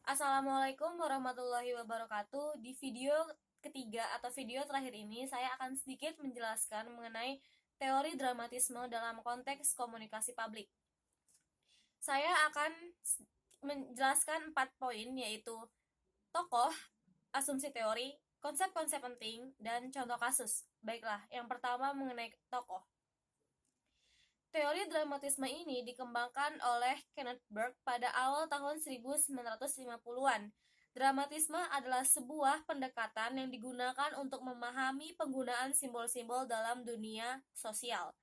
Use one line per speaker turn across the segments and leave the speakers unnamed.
Assalamualaikum warahmatullahi wabarakatuh. Di video ketiga atau video terakhir ini, saya akan sedikit menjelaskan mengenai teori dramatisme dalam konteks komunikasi publik. Saya akan menjelaskan 4 poin, yaitu tokoh, asumsi teori, konsep-konsep penting, dan contoh kasus. Baiklah, yang pertama mengenai tokoh. Teori dramatisme ini dikembangkan oleh Kenneth Burke pada awal tahun 1950-an. Dramatisme adalah sebuah pendekatan yang digunakan untuk memahami penggunaan simbol-simbol dalam dunia sosial.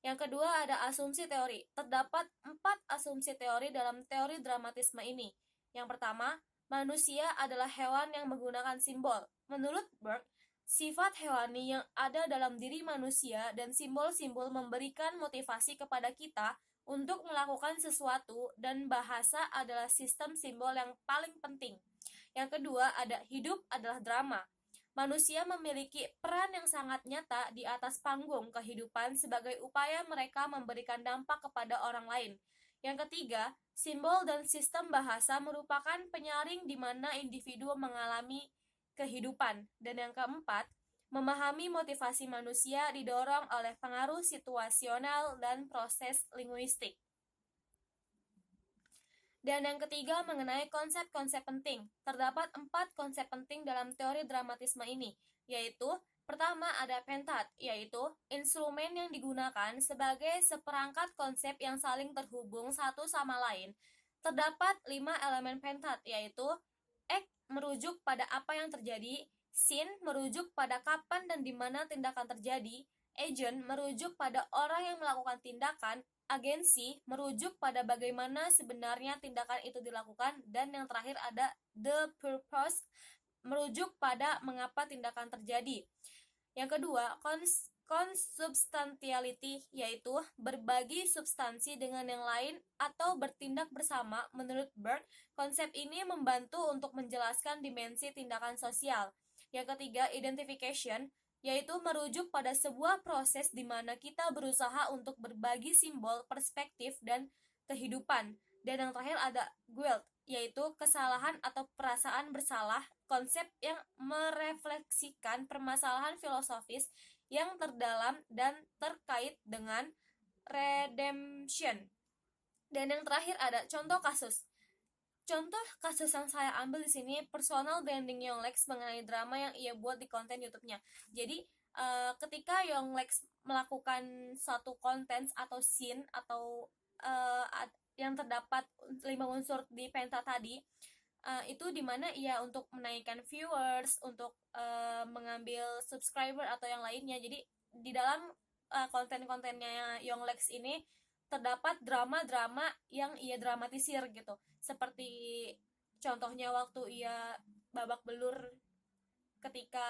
Yang kedua ada asumsi teori. Terdapat 4 asumsi teori dalam teori dramatisme ini. Yang pertama, manusia adalah hewan yang menggunakan simbol. Menurut Burke, sifat hewani yang ada dalam diri manusia dan simbol-simbol memberikan motivasi kepada kita untuk melakukan sesuatu, dan bahasa adalah sistem simbol yang paling penting. Yang kedua ada hidup adalah drama. Manusia memiliki peran yang sangat nyata di atas panggung kehidupan sebagai upaya mereka memberikan dampak kepada orang lain. Yang ketiga, simbol dan sistem bahasa merupakan penyaring di mana individu mengalami kehidupan. Dan yang keempat, memahami motivasi manusia didorong oleh pengaruh situasional dan proses linguistik. Dan yang ketiga mengenai konsep-konsep penting. Terdapat 4 konsep penting dalam teori dramatisme ini, yaitu pertama ada pentat, yaitu instrumen yang digunakan sebagai seperangkat konsep yang saling terhubung satu sama lain. Terdapat 5 elemen pentat, yaitu act merujuk pada apa yang terjadi, scene merujuk pada kapan dan di mana tindakan terjadi, agent merujuk pada orang yang melakukan tindakan, agensi merujuk pada bagaimana sebenarnya tindakan itu dilakukan, dan yang terakhir ada the purpose merujuk pada mengapa tindakan terjadi. Yang kedua, consubstantiality, yaitu berbagi substansi dengan yang lain atau bertindak bersama. Menurut Burke, konsep ini membantu untuk menjelaskan dimensi tindakan sosial. Yang ketiga, identification, yaitu merujuk pada sebuah proses di mana kita berusaha untuk berbagi simbol, perspektif, dan kehidupan. Dan yang terakhir ada guilt, yaitu kesalahan atau perasaan bersalah, konsep yang merefleksikan permasalahan filosofis yang terdalam dan terkait dengan redemption. Dan yang terakhir ada contoh kasus. Contoh kasus yang saya ambil di sini personal branding Yonglex mengenai drama yang ia buat di konten YouTube-nya. Jadi ketika Yonglex melakukan satu konten atau scene atau yang terdapat 5 unsur di penta tadi, itu dimana ia untuk menaikkan viewers, untuk mengambil subscriber atau yang lainnya. Jadi di dalam konten-kontennya Yonglex ini terdapat drama-drama yang ia dramatisir gitu. Seperti contohnya waktu ia babak belur ketika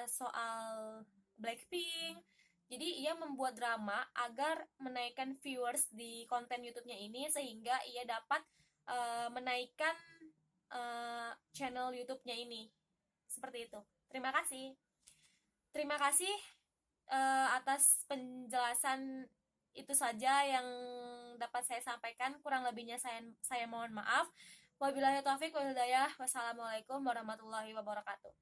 soal Blackpink. Jadi ia membuat drama agar menaikkan viewers di konten YouTube-nya ini, sehingga ia dapat menaikkan channel YouTube-nya ini. Seperti itu. Terima kasih. Terima kasih atas penjelasan. Itu saja yang dapat saya sampaikan. Kurang lebihnya saya mohon maaf. Wabillahi taufiq wal hidayah. Wassalamualaikum warahmatullahi wabarakatuh.